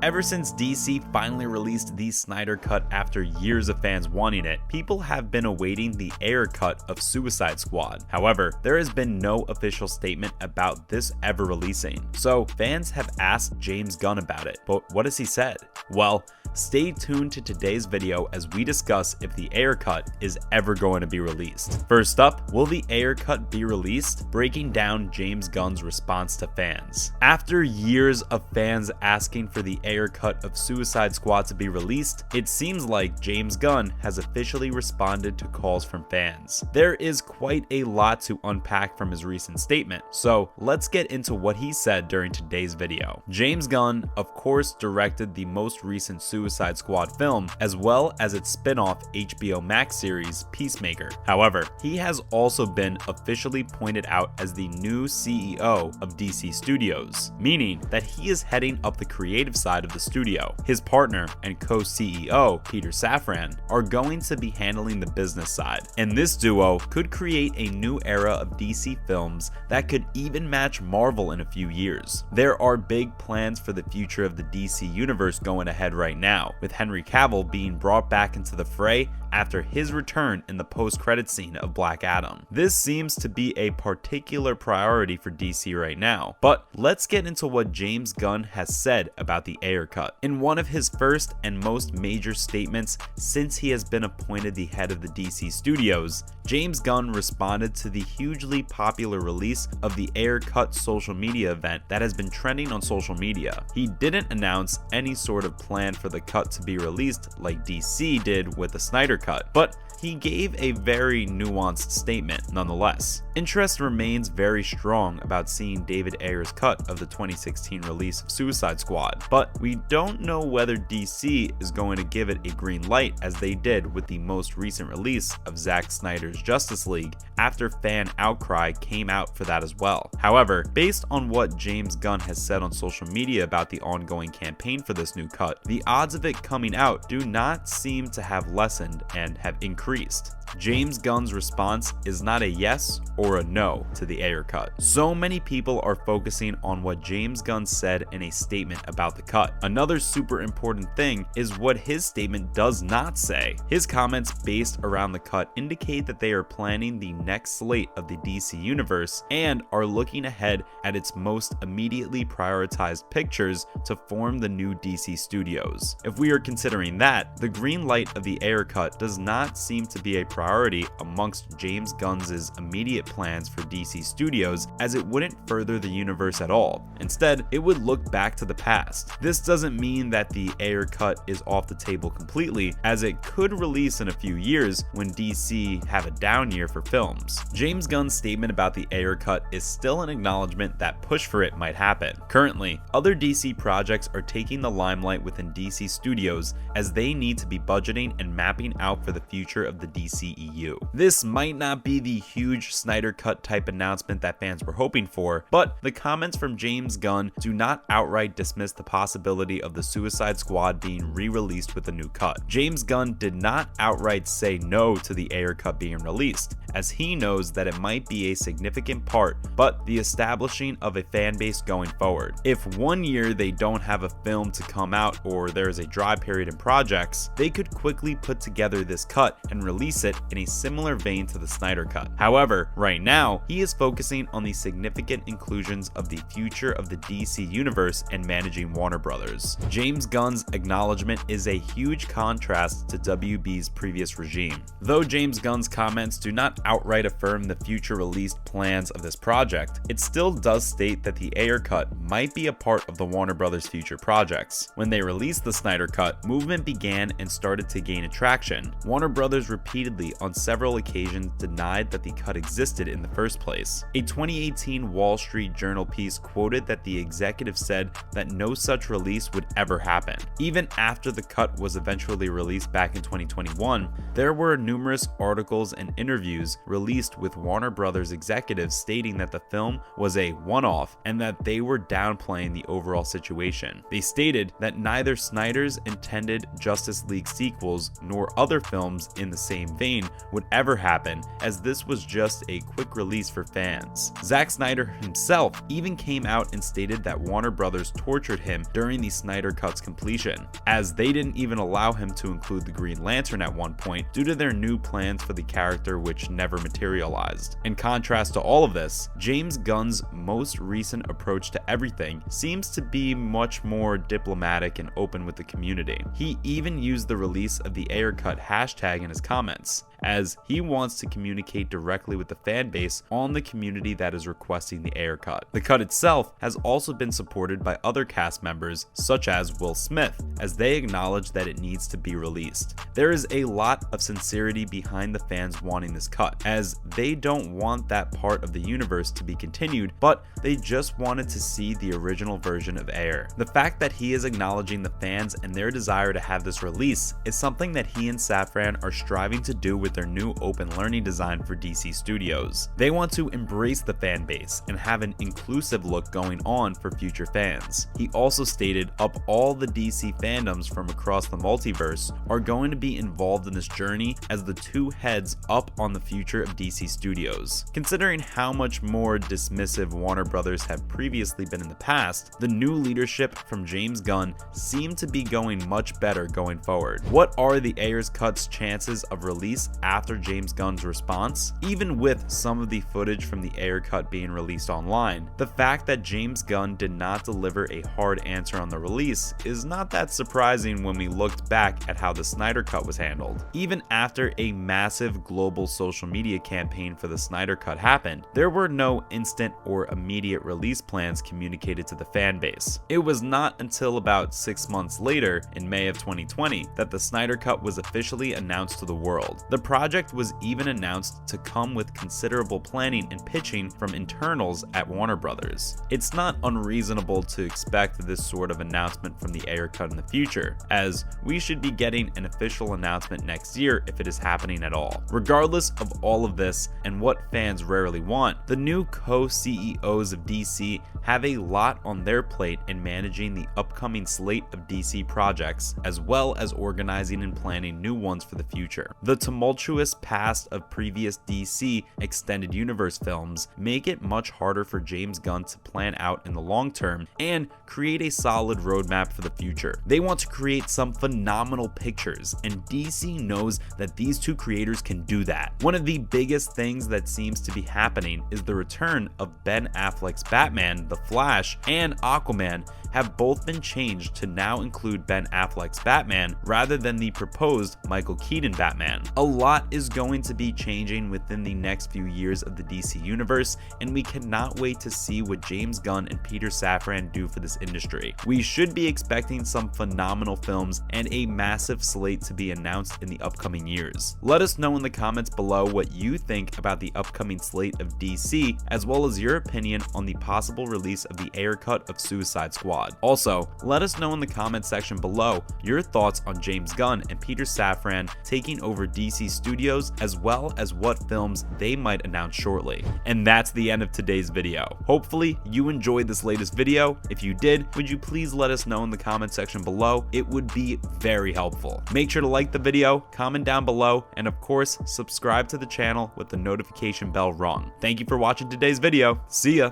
Ever since DC finally released the Snyder Cut after years of fans wanting it, people have been awaiting the Ayer cut of Suicide Squad. However, there has been no official statement about this ever releasing. So fans have asked James Gunn about it, but what has he said? Well, stay tuned to today's video as we discuss if the Ayer cut is ever going to be released. First up, will the Ayer cut be released? Breaking down James Gunn's response to fans. After years of fans asking for the Ayer cut of Suicide Squad to be released, it seems like James Gunn has officially responded to calls from fans. There is quite a lot to unpack from his recent statement, so let's get into what he said during today's video. James Gunn, of course, directed the most recent Suicide Squad film, as well as its spin-off HBO Max series, Peacemaker. However, he has also been officially pointed out as the new CEO of DC Studios, meaning that he is heading up the creative side of the studio. His partner and co-CEO, Peter Safran, are going to be handling the business side, and this duo could create a new era of DC films that could even match Marvel in a few years. There are big plans for the future of the DC universe going ahead right now, with Henry Cavill being brought back into the fray after his return in the post-credit scene of Black Adam. This seems to be a particular priority for DC right now, but let's get into what James Gunn has said about the Ayer cut. In one of his first and most major statements since he has been appointed the head of the DC Studios, James Gunn responded to the hugely popular release of the Ayer cut social media event that has been trending on social media. He didn't announce any sort of plan for the cut to be released like DC did with the Snyder Cut, but he gave a very nuanced statement nonetheless. Interest remains very strong about seeing David Ayer's cut of the 2016 release of Suicide Squad, but we don't know whether DC is going to give it a green light as they did with the most recent release of Zack Snyder's Justice League after fan outcry came out for that as well. However, based on what James Gunn has said on social media about the ongoing campaign for this new cut, the odds of it coming out do not seem to have lessened and have increased. James Gunn's response is not a yes or a no to the Ayer cut. So many people are focusing on what James Gunn said in a statement about the cut. Another super important thing is what his statement does not say. His comments based around the cut indicate that they are planning the next slate of the DC universe and are looking ahead at its most immediately prioritized pictures to form the new DC Studios. If we are considering that, the green light of the Ayer cut does not seem to be a priority amongst James Gunn's immediate plans for DC Studios, as it wouldn't further the universe at all. Instead, it would look back to the past. This doesn't mean that the Ayer cut is off the table completely, as it could release in a few years when DC have a down year for films. James Gunn's statement about the Ayer cut is still an acknowledgement that push for it might happen. Currently, other DC projects are taking the limelight within DC Studios as they need to be budgeting and mapping out for the future of the DCEU. This might not be the huge Snyder Cut type announcement that fans were hoping for, but the comments from James Gunn do not outright dismiss the possibility of the Suicide Squad being re-released with a new cut. James Gunn did not outright say no to the Ayer cut being released, as he knows that it might be a significant part, but the establishing of a fan base going forward. If one year they don't have a film to come out or there is a dry period in projects, they could quickly put together this cut and release it in a similar vein to the Snyder Cut. However, right now, he is focusing on the significant inclusions of the future of the DC universe and managing Warner Brothers. James Gunn's acknowledgement is a huge contrast to WB's previous regime. Though James Gunn's comments do not outright affirm the future release plans of this project, it still does state that the Ayer cut might be a part of the Warner Brothers' future projects. When they released the Snyder Cut, movement began and started to gain traction. Warner Brothers repeatedly on several occasions denied that the cut existed in the first place. A 2018 Wall Street Journal piece quoted that the executive said that no such release would ever happen. Even after the cut was eventually released back in 2021, there were numerous articles and interviews released with Warner Brothers executives stating that the film was a one-off and that they were downplaying the overall situation. They stated that neither Snyder's intended Justice League sequels nor other other films in the same vein would ever happen, as this was just a quick release for fans. Zack Snyder himself even came out and stated that Warner Brothers tortured him during the Snyder Cut's completion, as they didn't even allow him to include the Green Lantern at one point due to their new plans for the character, which never materialized. In contrast to all of this, James Gunn's most recent approach to everything seems to be much more diplomatic and open with the community. He even used the release of the Ayer cut hashtag in his comments, as he wants to communicate directly with the fan base on the community that is requesting the Ayer cut. The cut itself has also been supported by other cast members such as Will Smith, as they acknowledge that it needs to be released. There is a lot of sincerity behind the fans wanting this cut, as they don't want that part of the universe to be continued, but they just wanted to see the original version of Ayer. The fact that he is acknowledging the fans and their desire to have this release is something that he and Safran are striving to do with their new open learning design for DC Studios. They want to embrace the fan base and have an inclusive look going on for future fans. He also stated up all the DC fandoms from across the multiverse are going to be involved in this journey as the two heads up on the future of DC Studios. Considering how much more dismissive Warner Brothers have previously been in the past, the new leadership from James Gunn seem to be going much better going forward. What are the Ayer's cut's chances of release after James Gunn's response? Even with some of the footage from the Ayer cut being released online, the fact that James Gunn did not deliver a hard answer on the release is not that surprising when we looked back at how the Snyder cut was handled. Even after a massive global social media campaign for the Snyder cut happened, there were no instant or immediate release plans communicated to the fan base. It was not until about 6 months later, in May of 2020, that the Snyder cut was officially announced to the world. The project was even announced to come with considerable planning and pitching from internals at Warner Brothers. It's not unreasonable to expect this sort of announcement from the Ayer cut in the future, as we should be getting an official announcement next year if it is happening at all. Regardless of all of this and what fans rarely want, the new co-CEOs of DC have a lot on their plate in managing the upcoming slate of DC projects, as well as organizing and planning new ones for the future. The tumultuous past of previous DC Extended Universe films make it much harder for James Gunn to plan out in the long term and create a solid roadmap for the future. They want to create some phenomenal pictures, and DC knows that these two creators can do that. One of the biggest things that seems to be happening is the return of Ben Affleck's Batman, The Flash, and Aquaman have both been changed to now include Ben Affleck's Batman rather than the proposed Michael Keaton Batman. A lot is going to be changing within the next few years of the DC universe, and we cannot wait to see what James Gunn and Peter Safran do for this industry. We should be expecting some phenomenal films and a massive slate to be announced in the upcoming years. Let us know in the comments below what you think about the upcoming slate of DC, as well as your opinion on the possible release of the Ayer cut of Suicide Squad. Also, let us know in the comment section below your thoughts on James Gunn and Peter Safran taking over DC Studios, as well as what films they might announce shortly. And that's the end of today's video. Hopefully you enjoyed this latest video. If you did, would you please let us know in the comment section below? It would be very helpful. Make sure to like the video, comment down below, and of course, subscribe to the channel with the notification bell rung. Thank you for watching today's video. See ya!